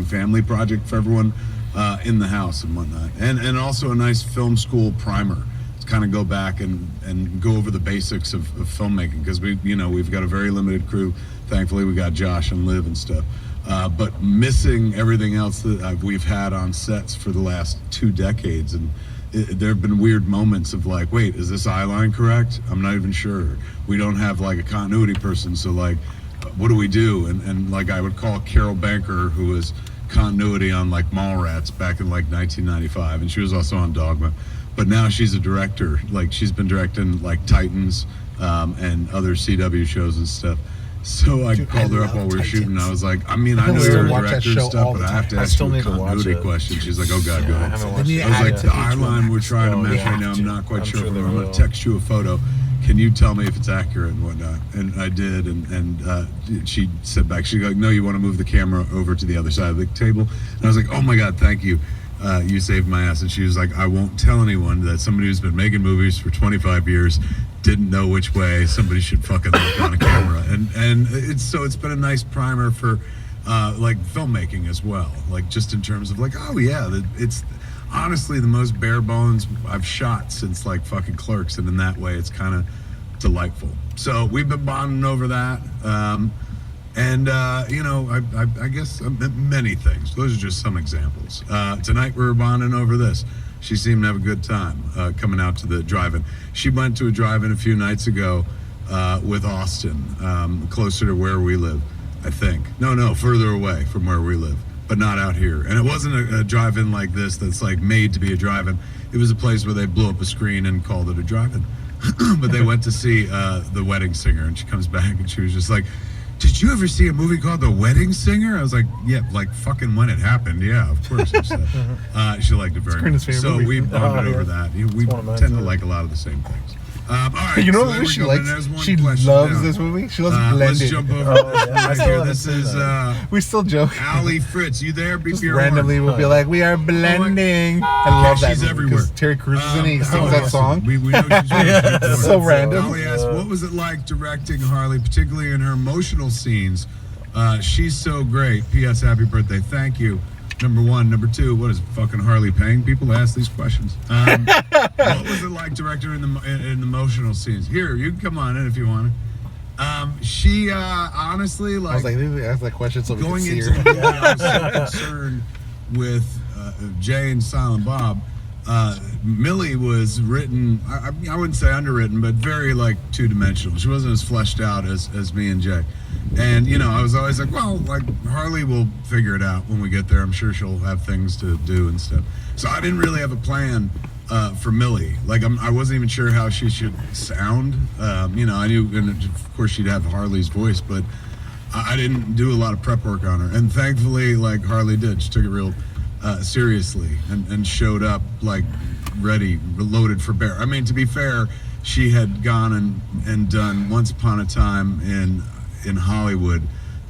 family project for everyone in the house and whatnot, and also a nice film school primer to kind of go back and go over the basics of filmmaking, because we've got a very limited crew. Thankfully, we got Josh and Liv and stuff, but missing everything else that we've had on sets for the last 2 decades, and there have been weird moments of like, wait, is this eye line correct? I'm not even sure. We don't have like a continuity person, so like, what do we do? And like, I would call Carol Banker, who was continuity on like Mallrats back in like 1995, and she was also on Dogma, but now she's a director. Like, she's been directing like Titans and other CW shows and stuff. So I called her up while we were shooting, and I was like, I know you're a director and stuff, but I have to ask you a continuity question. She's like, oh God, go ahead. I was like, the eye line we're trying to measure right now, I'm not quite sure, but I'm going to text you a photo. Can you tell me if it's accurate and whatnot? And I did, and she said back, she's like, no, you want to move the camera over to the other side of the table? And I was like, oh my God, thank you. You saved my ass. And she was like, I won't tell anyone that somebody who's been making movies for 25 years didn't know which way somebody should fucking look on a camera. And it's been a nice primer for like filmmaking as well. Like, just in terms of like, oh yeah, it's honestly the most bare bones I've shot since like fucking Clerks, and in that way it's kind of delightful. So we've been bonding over that, I guess many things. Those are just some examples. Tonight we were bonding over this. She seemed to have a good time coming out to the drive-in. She went to a drive-in a few nights ago with Austin, closer to where we live, I think. No, further away from where we live, but not out here. And it wasn't a drive-in like this that's like made to be a drive-in. It was a place where they blew up a screen and called it a drive-in. But they went to see The Wedding Singer, and she comes back and she was just like, did you ever see a movie called The Wedding Singer? I was like, yeah, like fucking when it happened, yeah, of course. She liked it very much. So we bonded over that. We tend to like a lot of the same things. All right, you know what movie she likes? She loves this movie. She loves Blended. Let's jump over right here. This is we still joke. Ali Fritz, you there? Just randomly we'll be like, we are blending. I love that movie because Terry Crews is in it. He sings that song. We know she's really so random. Ali asked, what was it like directing Harley, particularly in her emotional scenes? She's so great. P.S. Happy birthday. Thank you. Number one. Number two, what is fucking Harley paying people to ask these questions? What was it like directing in the emotional scenes? Here, you can come on in if you want to. She honestly, like, I was like, maybe ask that question so we can see her. I was so concerned with Jay and Silent Bob. Millie was written, I wouldn't say underwritten, but very like two-dimensional. She wasn't as fleshed out as me and Jay. And I was always like, well, like, Harley will figure it out when we get there. I'm sure she'll have things to do and stuff. So I didn't really have a plan for Millie. Like, I wasn't even sure how she should sound. I knew, and of course she'd have Harley's voice, but I didn't do a lot of prep work on her. And thankfully, like Harley did, she took it real seriously and showed up like ready, loaded for bear. I mean, to be fair, she had gone and done Once Upon a Time in Hollywood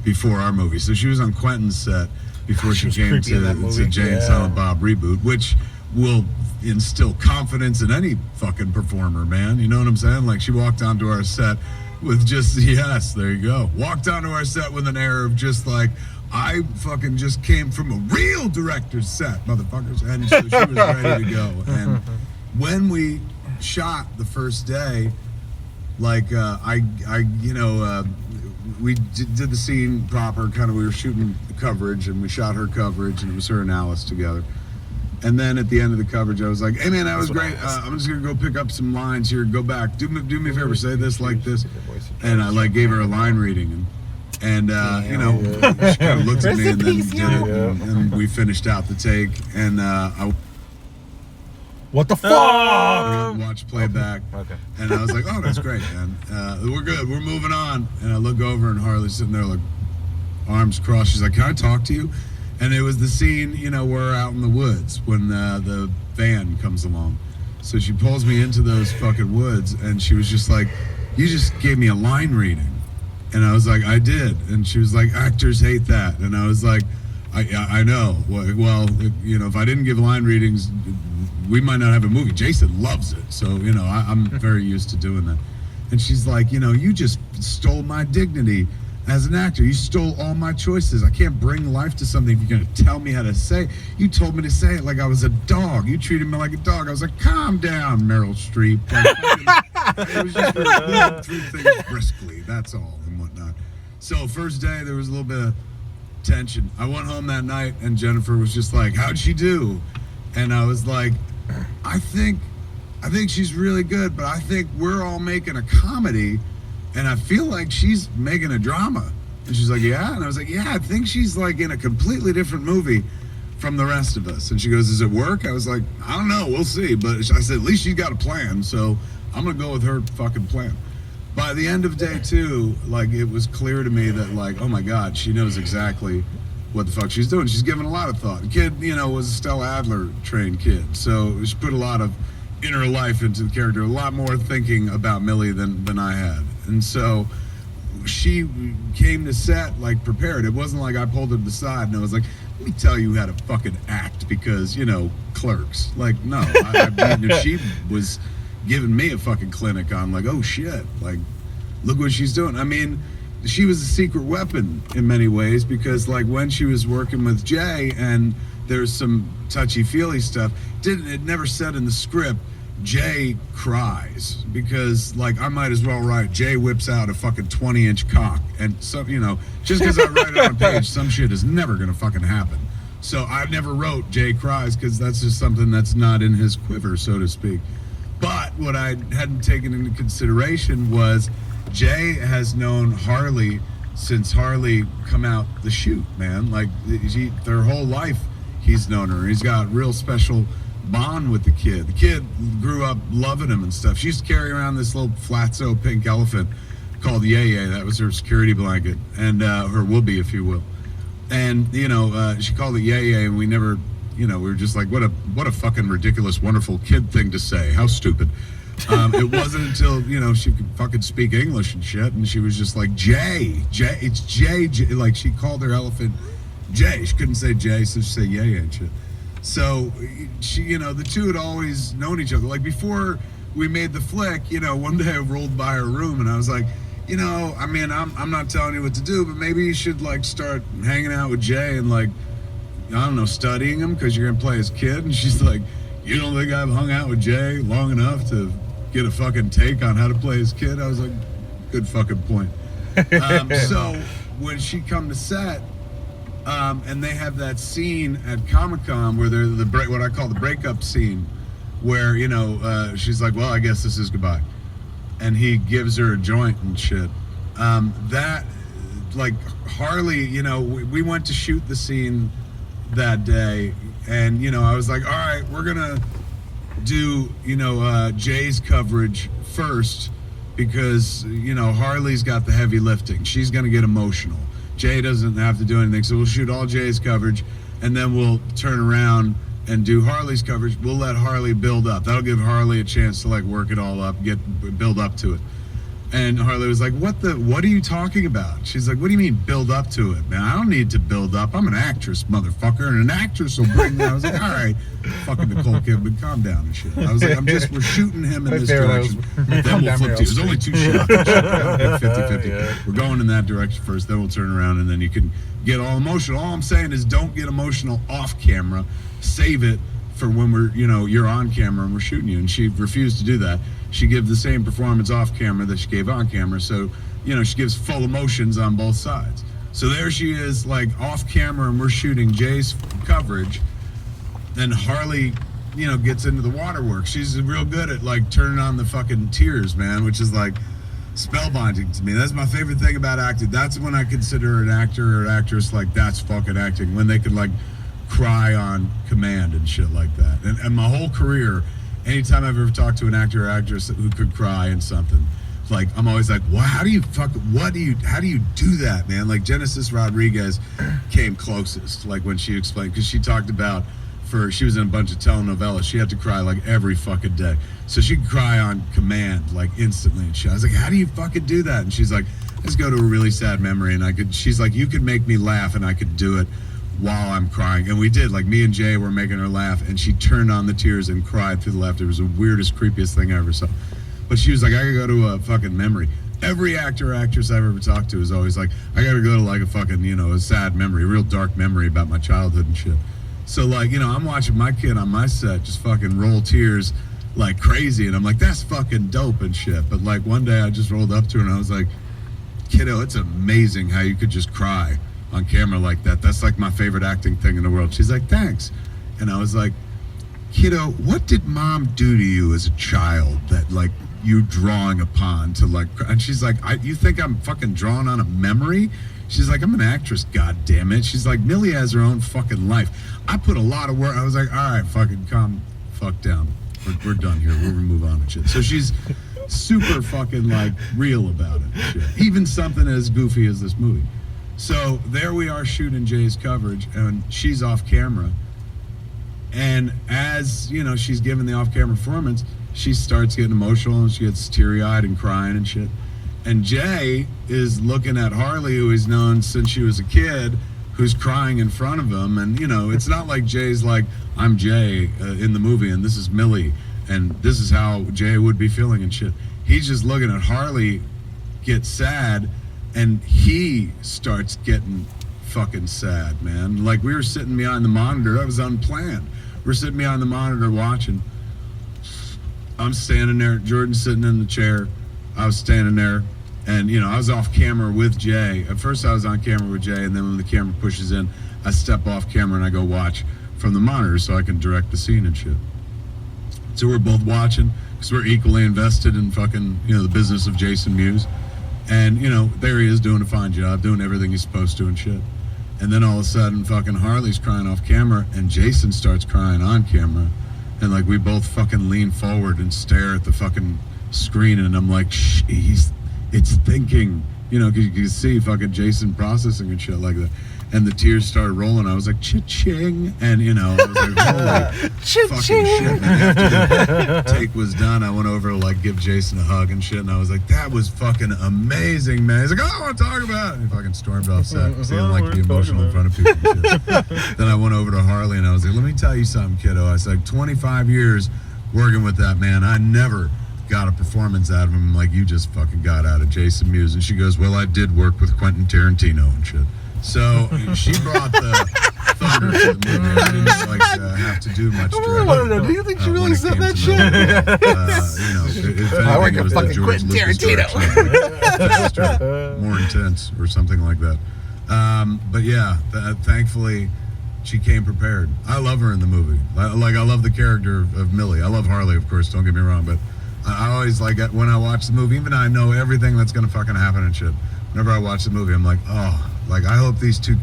before our movie. So she was on Quentin's set before she came to Jay and Silent Bob reboot, which will instill confidence in any fucking performer, man. You know what I'm saying? Like, she walked onto our set with just, yes, there you go. Walked onto our set with an air of just like, I fucking just came from a real director's set, motherfuckers. And so she was ready to go. And when we shot the first day, like, we did the scene proper, kind of, we were shooting the coverage, and we shot her coverage, and it was her and Alice together. And then at the end of the coverage, I was like, hey man, that was great. I'm just gonna go pick up some lines here, go back, do me a favor, say this like this. And I like gave her a line reading, and she kind of looked at me and then did it, and we finished out the take, and I what the fuck? Watch playback. Okay. And I was like, oh, that's great, man. We're good. We're moving on. And I look over, and Harley's sitting there, like, arms crossed. She's like, can I talk to you? And it was the scene, we're out in the woods when the van comes along. So she pulls me into those fucking woods, and she was just like, you just gave me a line reading. And I was like, I did. And she was like, actors hate that. And I was like, I know. Well, if I didn't give line readings, we might not have a movie. Jason loves it. So, I'm very used to doing that. And she's like, you just stole my dignity. as an actor. You stole all my choices. I can't bring life to something if you're going to tell me how to say. You told me to say it like I was a dog. You treated me like a dog. I was like, calm down, Meryl Streep. Like, it was just moving through things briskly. That's all and whatnot. So first day, there was a little bit of tension. I went home that night, and Jennifer was just like, how'd she do? And I was like, I think she's really good, but I think we're all making a comedy, and I feel like she's making a drama. And she's like, yeah? And I was like, yeah, I think she's like in a completely different movie from the rest of us. And she goes, does it work? I was like, I don't know, we'll see. But I said, at least she's got a plan, so I'm gonna go with her fucking plan. By the end of day 2, like, it was clear to me that, like, oh my God, she knows exactly what the fuck she's doing. She's given a lot of thought. The kid, you know, was a Stella Adler trained kid, so she put a lot of inner life into the character, a lot more thinking about Millie than I had. And so she came to set like prepared. It wasn't like I pulled her to the side and I was like, let me tell you how to fucking act because, you know, Clerks. Like, no. I mean, if she was giving me a fucking clinic on like, oh shit, like, look what she's doing. I mean, she was a secret weapon in many ways because like when she was working with Jay and there's some touchy-feely stuff, it never said in the script, Jay cries, because like I might as well write Jay whips out a fucking 20-inch cock, and so, you know, just because I write it on a page, some shit is never gonna fucking happen. So I never wrote Jay cries because that's just something that's not in his quiver, so to speak. But what I hadn't taken into consideration was Jay has known Harley since Harley come out the chute, man. Like their whole life he's known her. He's got a real special bond with the kid. The kid grew up loving him and stuff. She used to carry around this little flatso pink elephant called Yay. That was her security blanket, and her whoopee, if you will. And you know, she called it Yay, and we never, you know, we were just like, what a fucking ridiculous, wonderful kid thing to say. How stupid. It wasn't until, you know, she could fucking speak English and shit, and she was just like, Jay, it's Jay. Like she called her elephant Jay. She couldn't say Jay, so she said Yay and shit. So she, you know, the two had always known each other. Like before we made the flick, you know, one day I rolled by her room and I was like, you know, I mean, I'm not telling you what to do, but maybe you should like start hanging out with Jay and like, I don't know, studying him because you're gonna play his kid. And she's like, you don't think I've hung out with Jay long enough to get a fucking take on how to play his kid? I was like, good fucking point. So when she come to set, and they have that scene at Comic-Con where they're what I call the breakup scene, where, you know, she's like, well, I guess this is goodbye. And he gives her a joint and shit. That, like, Harley, you know, we went to shoot the scene that day, and, you know, I was like, all right, we're gonna do, you know, Jay's coverage first, because, you know, Harley's got the heavy lifting. She's gonna get emotional. Jay doesn't have to do anything, so we'll shoot all Jay's coverage, and then we'll turn around and do Harley's coverage. We'll let Harley build up. That'll give Harley a chance to like work it all up, build up to it. And Harley was like, what are you talking about? She's like, what do you mean build up to it, man? I don't need to build up. I'm an actress, motherfucker, and an actress will bring me. I was like, all right, fucking Nicole Kidman, calm down and shit. I was like, we're shooting him in this direction. Then we'll flip to you. There's only 2 shots. 50-50. Yeah. We're going in that direction first, then we'll turn around, and then you can get all emotional. All I'm saying is don't get emotional off camera. Save it for when we're, you know, you're on camera and we're shooting you. And she refused to do that. She gave the same performance off camera that she gave on camera. So, you know, she gives full emotions on both sides. So there she is, like, off camera, and we're shooting Jay's coverage. Then Harley, you know, gets into the waterworks. She's real good at, like, turning on the fucking tears, man, which is, like, spellbinding to me. That's my favorite thing about acting. That's when I consider an actor or an actress, like, that's fucking acting. When they can, like, cry on command and shit like that. And my whole career, anytime I've ever talked to an actor or actress who could cry in something, like, I'm always like, wow, how do you do that, man? Like, Genesis Rodriguez came closest, like, when she explained, because she talked about, she was in a bunch of telenovelas, she had to cry, like, every fucking day. So she could cry on command, like, instantly and shit. I was like, how do you fucking do that? And she's like, let's go to a really sad memory, and she's like, you could make me laugh, and I could do it while I'm crying. And we did. Like, me and Jay were making her laugh, and she turned on the tears and cried through the laughter. It was the weirdest, creepiest thing I ever saw. But she was like, I could go to a fucking memory. every actor or actress I've ever talked to is always like, I gotta go to like a fucking, a sad memory, a real dark memory about my childhood and shit. So like, I'm watching my kid on my set just fucking roll tears like crazy, and I'm like, that's fucking dope and shit. But like one day I just rolled up to her and I was like, kiddo, it's amazing how you could just cry on camera like that. That's like my favorite acting thing in the world. She's like, thanks. And I was like, kiddo, what did mom do to you as a child that like you drawing upon to like? And she's like, you think I'm fucking drawing on a memory? She's like, I'm an actress, god damn it. She's like, Millie has her own fucking life. I put a lot of work. I was like, all right, fucking calm fuck down. We're done here. We'll move on and shit. So she's super fucking like real about it and shit. Even something as goofy as this movie. So there we are shooting Jay's coverage, and she's off camera. And as, she's giving the off-camera performance, she starts getting emotional and she gets teary-eyed and crying and shit. And Jay is looking at Harley, who he's known since she was a kid, who's crying in front of him. And, it's not like Jay's like, I'm Jay in the movie and this is Millie and this is how Jay would be feeling and shit. He's just looking at Harley get sad, and he starts getting fucking sad, man. Like, we were sitting behind the monitor. That was unplanned. We're sitting behind the monitor watching. I'm standing there. Jordan's sitting in the chair. I was standing there. And, I was off camera with Jay. At first, I was on camera with Jay. And then when the camera pushes in, I step off camera and I go watch from the monitor so I can direct the scene and shit. So we're both watching because we're equally invested in fucking, the business of Jason Mewes. And, there he is doing a fine job, doing everything he's supposed to and shit. And then all of a sudden, fucking Harley's crying off camera, and Jason starts crying on camera. And like, we both fucking lean forward and stare at the fucking screen, and I'm like, it's thinking, because you can see fucking Jason processing and shit like that. And the tears started rolling. I was like, cha-ching. And, I was like, holy fucking shit. And after the take was done, I went over to, like, give Jason a hug and shit. And I was like, that was fucking amazing, man. He's like, I want to talk about it. And he fucking stormed off set because he didn't like to be emotional in front of people and shit. Then I went over to Harley and I was like, let me tell you something, kiddo. I was like, 25 years working with that man. I never got a performance out of him like you just fucking got out of Jason Mewes. And she goes, well, I did work with Quentin Tarantino and shit. So she brought the thunder to the movie. I didn't have to do much directing. Do you think she really said that shit? If I like anything, a fucking Quentin Tarantino. Faster, more intense, or something like that. But yeah, thankfully, she came prepared. I love her in the movie. I love the character of Millie. I love Harley, of course. Don't get me wrong, but I always like it when I watch the movie, even though I know everything that's gonna fucking happen and shit. Whenever I watch the movie, I'm like, oh. Like, I hope these two...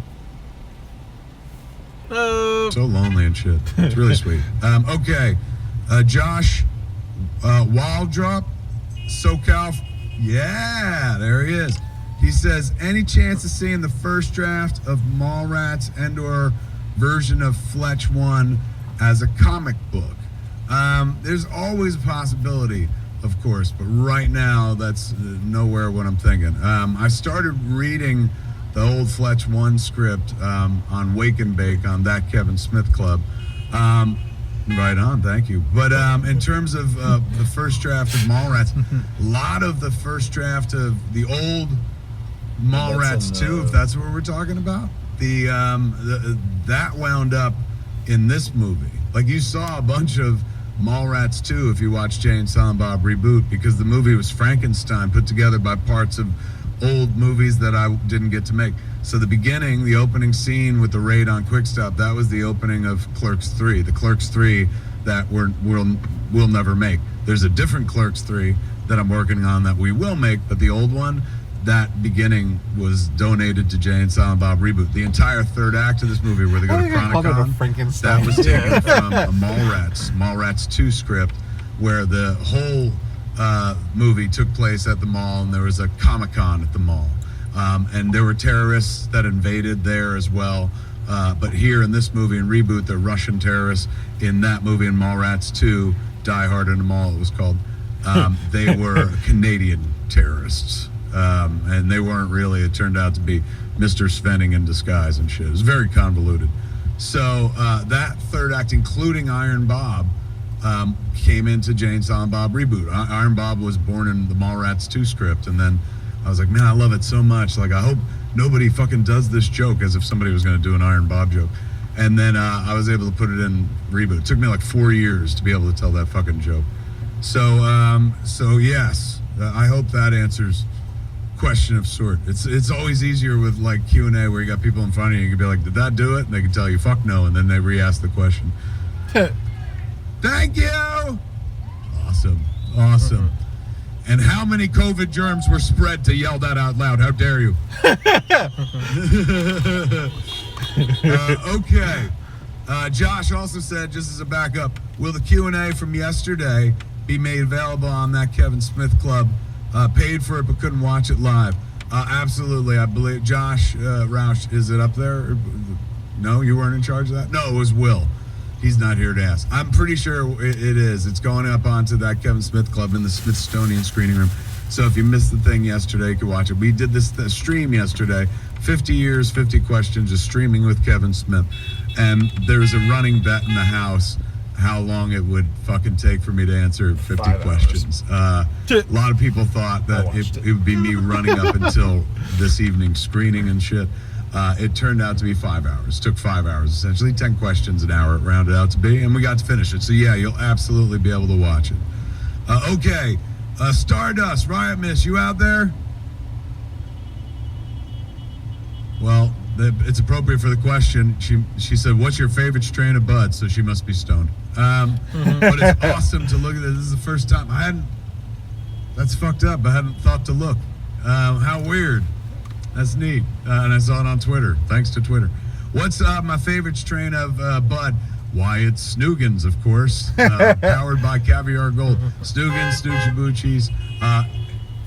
So lonely and shit. It's really sweet. Okay. Josh Waldrop, SoCal. Yeah, there he is. He says, any chance of seeing the first draft of Mallrats and/or version of Fletch 1 as a comic book? There's always a possibility, of course, but right now, that's nowhere what I'm thinking. I started reading the old Fletch 1 script on Wake and Bake on that Kevin Smith Club. Right on, thank you. But in terms of the first draft of Mallrats, a lot of the first draft of the old Mallrats 2, if that's what we're talking about, that wound up in this movie. Like, you saw a bunch of Mallrats 2 if you watch Jay and Silent Bob Reboot, because the movie was Frankenstein put together by parts of old movies that I didn't get to make. So the beginning, the opening scene with the raid on Quick Stop, that was the opening of Clerks 3. The Clerks 3 that we'll never make. There's a different Clerks 3 that I'm working on that we will make, but the old one, that beginning was donated to Jay and Silent Bob Reboot. The entire third act of this movie, where they go to Chronicon, that was taken from a Mallrats 2 script, where the whole movie took place at the mall, and there was a Comic-Con at the mall. And there were terrorists that invaded there as well. But here in this movie, in Reboot, the Russian terrorists. In that movie, in Mallrats 2, Die Hard in the Mall, it was called, they were Canadian terrorists. And they weren't really, it turned out to be Mr. Svenning in disguise and shit. It was very convoluted. So that third act, including Iron Bob, came into Jane Silent Bob reboot. Iron Bob was born in the Mallrats 2 script, and then I was like, man, I love it so much. Like, I hope nobody fucking does this joke, as if somebody was going to do an Iron Bob joke. And then I was able to put it in reboot. It took me like 4 years to be able to tell that fucking joke. So yes, I hope that answers question of sort. It's always easier with like Q&A where you got people in front of you. You can be like, did that do it? And they can tell you, fuck no, and then they re-ask the question. Thank you. Awesome. And how many COVID germs were spread to yell that out loud? How dare you? Okay. Josh also said, just as a backup, will the Q&A from yesterday be made available on that Kevin Smith Club? Paid for it but couldn't watch it live. Absolutely. I believe Josh Roush, is it up there? No, you weren't in charge of that? No, it was Will. He's not here to ask. I'm pretty sure it is. It's going up onto that Kevin Smith Club in the Smithsonian screening room. So if you missed the thing yesterday, you can watch it. We did this stream yesterday, 50 years, 50 questions, just streaming with Kevin Smith. And there's a running bet in the house how long it would fucking take for me to answer 50 questions. A lot of people thought that it would be me running up until this evening's screening and shit. It turned out to be 5 hours. Took 5 hours, essentially. 10 questions an hour, it rounded out to be, and we got to finish it. So yeah, you'll absolutely be able to watch it. Okay, Stardust, Riot Miss, you out there? Well, it's appropriate for the question. She said, what's your favorite strain of bud? So she must be stoned. But it's awesome to look at this. This is the first time that's fucked up. I hadn't thought to look. How weird. That's neat. And I saw it on Twitter. Thanks to Twitter. What's my favorite strain of bud? Why, it's Snoogans, of course. Powered by Caviar Gold. Snoogans, Snoochie Boochies,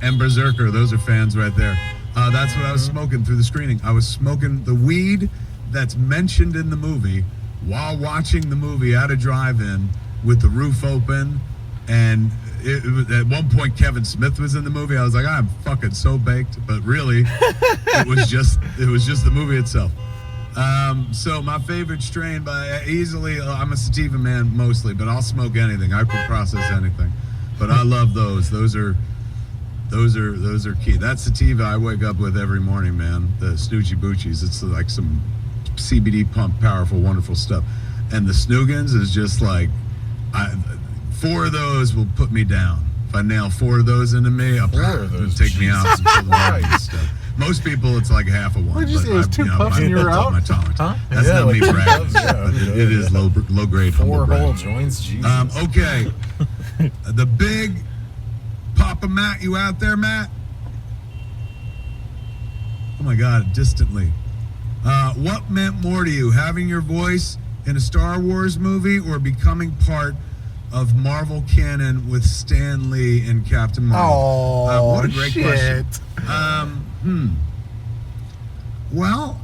and Berserker. Those are fans right there. That's what I was smoking through the screening. I was smoking the weed that's mentioned in the movie while watching the movie at a drive-in with the roof open. And at one point, Kevin Smith was in the movie. I was like, I'm fucking so baked. But really, it was just the movie itself. So my favorite strain, by easily, I'm a sativa man mostly, but I'll smoke anything. I can process anything. But I love those. Those are key. That sativa I wake up with every morning, man. The Snoochie Boochies. It's like some CBD pump, powerful, wonderful stuff. And the Snoogans is just like, 4 of those will put me down. If I nail 4 of those into me, it'll take me out until the morning and stuff. Most people, it's like half of one. What did you say? It was 2 puffs and you were out? Huh? That's not me bragging. It is low grade. 4 whole joints, Jesus. Okay. The big Papa Matt, you out there, Matt? Oh my God, distantly. What meant more to you, having your voice in a Star Wars movie or becoming part of Marvel canon with Stan Lee and Captain Marvel? Oh, what a great question. Well,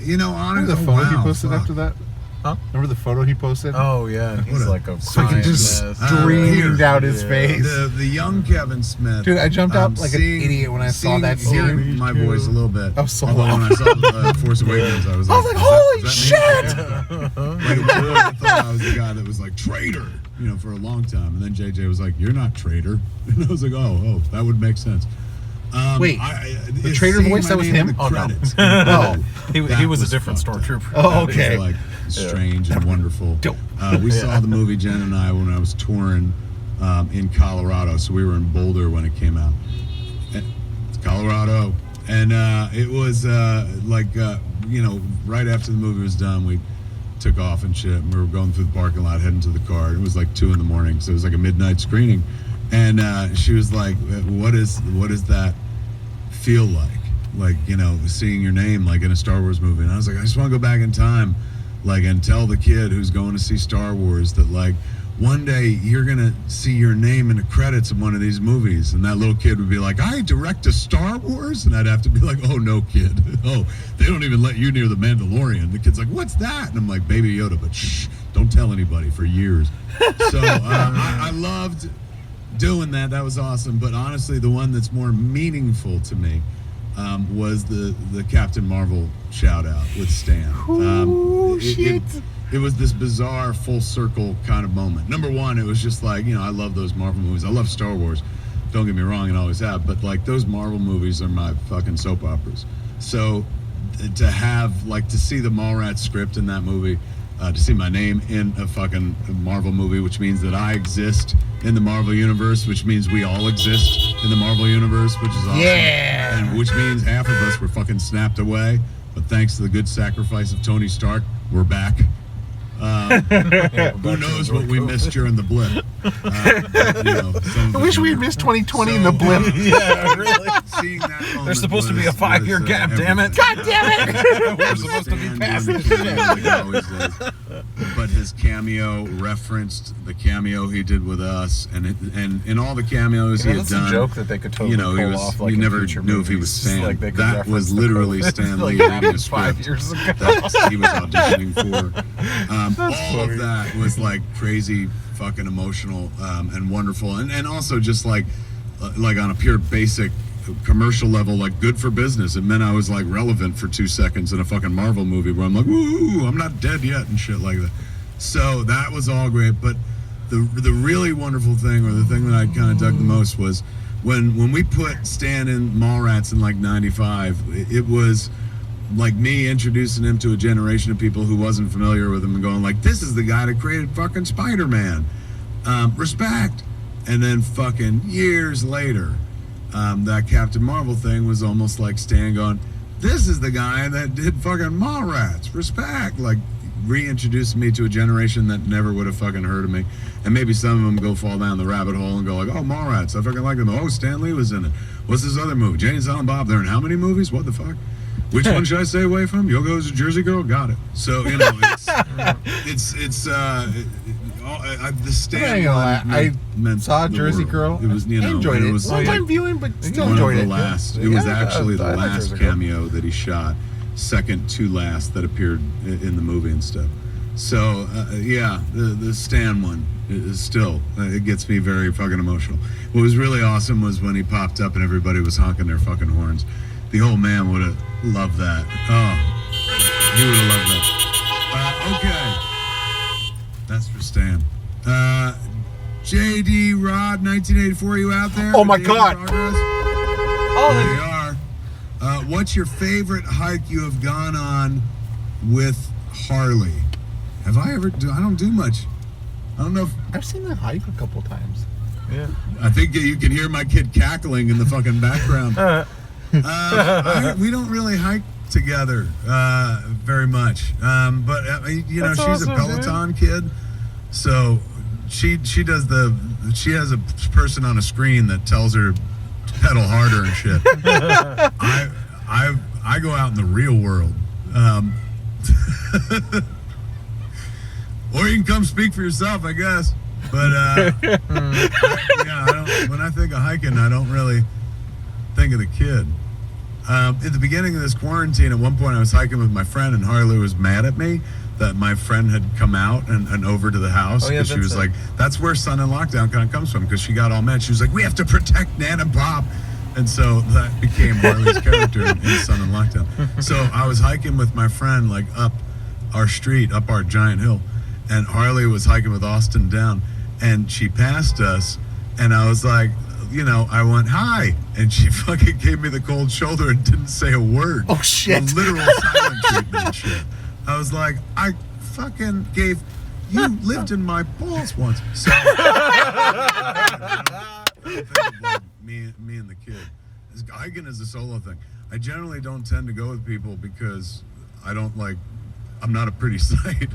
honestly, the photo he posted after that? Huh? Remember the photo he posted? Oh yeah, he's like a fucking just streamed out his face. The young Kevin Smith. Dude, I jumped out like an idiot when I saw that scene. Hearing my voice a little bit. I was so Although when I saw Force Awakens, I was like, holy shit! I thought I was the guy that was like traitor, for a long time. And then JJ was like, "You're not traitor," and I was like, "Oh, that would make sense." Wait, the traitor voice, that was him? Oh, no. He was a different stormtrooper. Oh, okay. Like strange and wonderful. We saw the movie, Jen and I, when I was touring in Colorado. So we were in Boulder when it came out. It's Colorado. And it was right after the movie was done, we took off and shit. And we were going through the parking lot, heading to the car. It was like 2 a.m. So it was like a midnight screening. And she was like, what does that feel like? Like, seeing your name like in a Star Wars movie. And I was like, I just want to go back in time, like, and tell the kid who's going to see Star Wars that, like, one day you're going to see your name in the credits of one of these movies. And that little kid would be like, I direct a Star Wars? And I'd have to be like, oh, no, kid. Oh, they don't even let you near the Mandalorian. The kid's like, what's that? And I'm like, Baby Yoda, but shh, don't tell anybody for years. So I loved doing that. That was awesome. But honestly, the one that's more meaningful to me was the Captain Marvel shout out with Stan. Shit. it was this bizarre full circle kind of moment. Number one, it was just like, I love those Marvel movies. I love Star Wars. Don't get me wrong, and always have. But like those Marvel movies are my fucking soap operas. So to have to see the Mallrats script in that movie, to see my name in a fucking Marvel movie, which means that I exist in the Marvel universe, which means we all exist in the Marvel universe, which is awesome. Yeah. And which means half of us were fucking snapped away. But thanks to the good sacrifice of Tony Stark, we're back. Who knows what we missed during the blip? I wish we had missed 2020 in the blip. Yeah, really. Seeing that moment There's supposed to be a 5-year gap, damn it. God damn it! We're supposed to be past this shit. But his cameo referenced the cameo he did with us, and in all the cameos he had that's done. a joke that they could totally pull off. You never knew if he was Stan. That was literally Stan Lee reading a script 5 years ago that he was auditioning for. All of that was crazy, fucking emotional, and wonderful, and also just like on a pure basic commercial level, good for business. It meant I was relevant for 2 seconds in a fucking Marvel movie where I'm like, woo, I'm not dead yet and shit like that. So that was all great. But the really wonderful thing, or the thing that I kind of dug the most, was when we put Stan in Mallrats in 95. It was me introducing him to a generation of people who wasn't familiar with him and going this is the guy that created fucking Spider-Man. Respect. And then fucking years later, that Captain Marvel thing was almost like Stan going, this is the guy that did fucking Mallrats. Respect. Reintroducing me to a generation that never would have fucking heard of me. And maybe some of them go fall down the rabbit hole and go oh, Mallrats, I fucking like them. Oh, Stan Lee was in it. What's this other movie? Jane and Silent Bob. They're in how many movies? What the fuck? Which one should I stay away from? Yogo's a Jersey Girl? Got it. So, the Stan I meant saw Jersey Girl. It was, I enjoyed it. It was One-time viewing, but still one enjoyed of it. the last. It was actually the last cameo that he shot, second to last that appeared in the movie and stuff. So, the Stan one is still, it gets me very fucking emotional. What was really awesome was when he popped up and everybody was honking their fucking horns. The old man would have loved that. Oh, he would have loved that. Okay. That's for Stan. JD Rod, 1984, you out there? Oh my God. Oh, there you are. What's your favorite hike you have gone on with Harley? Have I ever? I don't do much. I don't know if I've seen that hike a couple times. Yeah. I think you can hear my kid cackling in the fucking background. We don't really hike together very much, but That's she's awesome, a Peloton kid, so she has a person on a screen that tells her to pedal harder and shit. I go out in the real world, or you can come speak for yourself, I guess. But when I think of hiking, I don't really think of the kid. At the beginning of this quarantine, at one point I was hiking with my friend, and Harley was mad at me that my friend had come out and over to the house, because she was like, that's where Son in Lockdown kind of comes from, because she got all mad. She was like, we have to protect Nan and Bob. And so that became Harley's character in Son in Lockdown. So I was hiking with my friend up our street, up our giant hill, and Harley was hiking with Austin down, and she passed us, and I was like, I went, hi, and she fucking gave me the cold shoulder and didn't say a word. Oh, shit. A literal silent treatment and shit. I was like, I fucking you lived in my balls once. So, I don't think of me and the kid. Hiking is a solo thing. I generally don't tend to go with people because I'm not a pretty sight.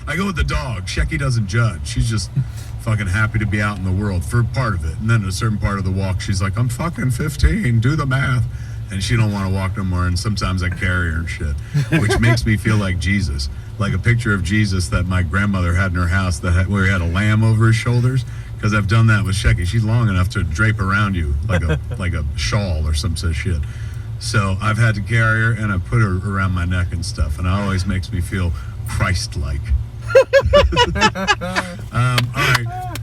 I go with the dog. Shecky doesn't judge. She's just fucking happy to be out in the world for part of it. And then at a certain part of the walk, she's like, I'm fucking 15, do the math. And she don't want to walk no more. And sometimes I carry her and shit, which makes me feel like Jesus. Like a picture of Jesus that my grandmother had in her house where he had a lamb over his shoulders. Because I've done that with Shecky. She's long enough to drape around you like a shawl or some such shit. So I've had to carry her, and I put her around my neck and stuff, and it always makes me feel Christ-like. All right.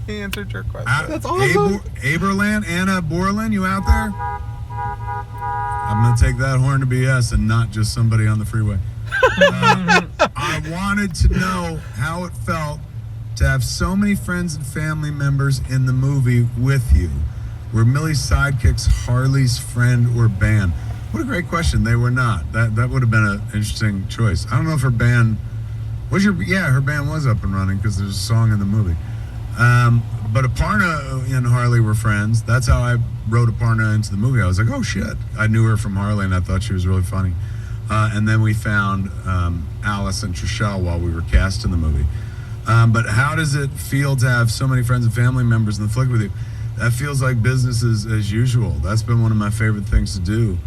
He answered your question. That's awesome. Aberland, Anna Borland, you out there? I'm going to take that horn to BS and not just somebody on the freeway. I wanted to know how it felt to have so many friends and family members in the movie with you. Were Millie's sidekicks Harley's friend or band? What a great question. They were not. That would have been an interesting choice. I don't know if her band her band was up and running because there's a song in the movie. But Aparna and Harley were friends. That's how I wrote Aparna into the movie. I was like, oh shit. I knew her from Harley and I thought she was really funny. And then we found Alice and Trishelle while we were cast in the movie. But how does it feel to have so many friends and family members in the flick with you? That feels like business as usual. That's been one of my favorite things to do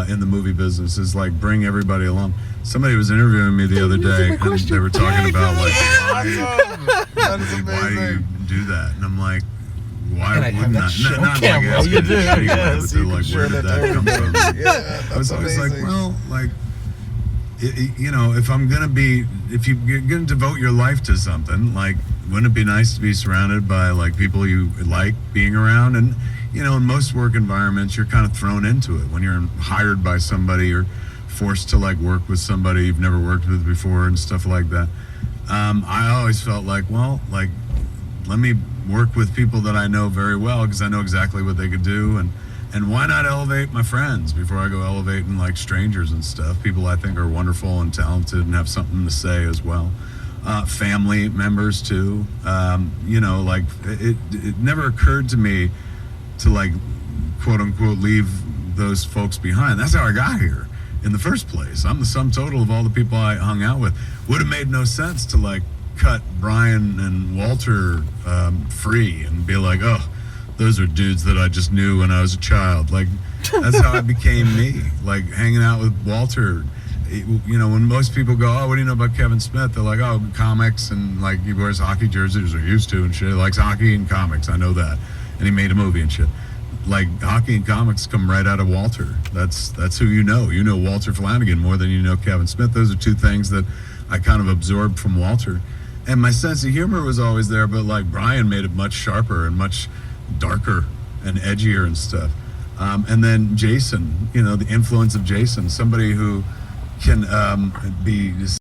in the movie business, is like bring everybody along. Somebody was interviewing me the other day and they were talking about like, why do you do that? And I'm like, why wouldn't I? Not like asking you do. Yes, but like, where did that come from? Yeah, I was always like, well, like, you know, if you're going to devote your life to something, like, wouldn't it be nice to be surrounded by like people you like being around? And you know, in most work environments, you're kind of thrown into it. When you're hired by somebody, you're forced to like work with somebody you've never worked with before and stuff like that. I always felt like, well, like, let me work with people that I know very well because I know exactly what they could do, and why not elevate my friends before I go elevating like strangers and stuff? People I think are wonderful and talented and have something to say as well. Family members too. You know, like it never occurred to me to like quote unquote leave those folks behind. That's how I got here in the first place. I'm the sum total of all the people I hung out with. Would have made no sense to like cut Brian and Walter free and be like, oh, those are dudes that I just knew when I was a child. Like, that's how I became me. Like, hanging out with Walter. You know, when most people go, oh, what do you know about Kevin Smith? They're like, oh, comics, and like he wears hockey jerseys or used to and shit. He likes hockey and comics. I know that. And he made a movie and shit. Like, hockey and comics come right out of Walter. That's who you know. You know Walter Flanagan more than you know Kevin Smith. Those are two things that I kind of absorbed from Walter. And my sense of humor was always there, but like Brian made it much sharper and much darker and edgier and stuff. And then Jason, you know, the influence of Jason, somebody who can be